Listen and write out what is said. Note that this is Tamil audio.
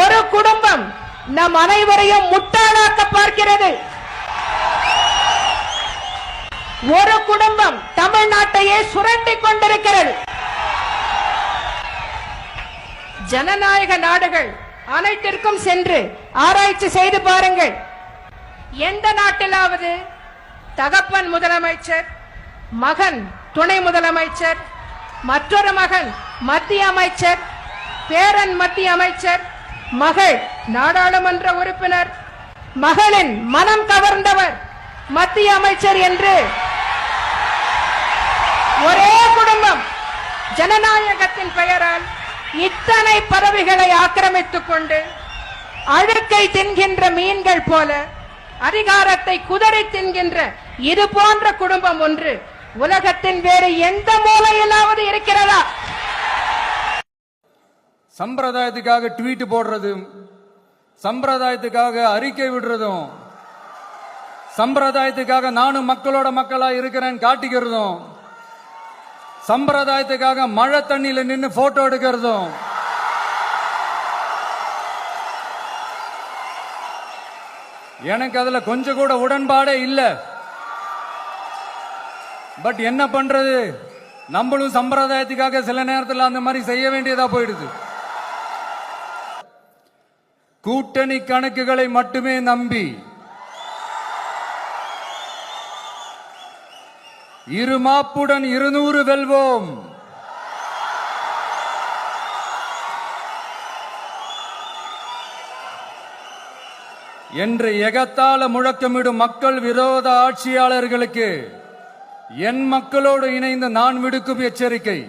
ஒரு குடும்பம் நம் அனைவரையும் முட்டாளாக்க பார்க்கிறது. ஒரு குடும்பம் தமிழ்நாட்டையே சுரண்டி கொண்டிருக்கிறது. ஜனநாயக நாடுகள் அனைத்திற்கும் சென்று ஆராய்ச்சி செய்து பாருங்கள். எந்த நாட்டிலாவது தகப்பன் முதலமைச்சர், மகன் துணை முதலமைச்சர், மற்றொரு மகன் மத்திய அமைச்சர், பேரன் மத்திய அமைச்சர், மகள் நாடாளுமன்ற உறுப்பினர், மகளின் மனம் கவர்ந்தவர் மத்திய அமைச்சர் என்று ஒரே குடும்பம் ஜனநாயகத்தின் பெயரால் இத்தனை பதவிகளை ஆக்கிரமித்துக் கொண்டு அழுக்கை தின்கின்ற மீன்கள் போல அதிகாரத்தை குதறி தின்கின்ற இது போன்ற குடும்பம் ஒன்று உலகத்தின் வேறு எந்த மூலையிலாவது இருக்கிறதா? சம்பிரதாயத்துக்காக ட்வீட் போடுறதும், சம்பிரதாயத்துக்காக அறிக்கை விடுறதும், சம்பிரதாயத்துக்காக நானும் மக்களோட மக்களா இருக்கிறேன் காட்டிக்கிறதும், சம்பிரதாயத்துக்காக மழை தண்ணியில நின்று போட்டோ எடுக்கிறதும், எனக்கு அதுல கொஞ்சம் கூட உடன்பாடே இல்ல. பட் என்ன பண்றது, நம்மளும் சம்பிரதாயத்துக்காக சில நேரத்தில் அந்த மாதிரி செய்ய வேண்டியதா போயிடுது. கூட்டணி கணக்குகளை மட்டுமே நம்பி இரு மாப்புடன் 200 வெல்வோம். என்று எகத்தால முழக்கமிடும் மக்கள் விரோத ஆட்சியாளர்களுக்கு என் மக்களோடு இணைந்து நான் விடுக்கும் எச்சரிக்கை,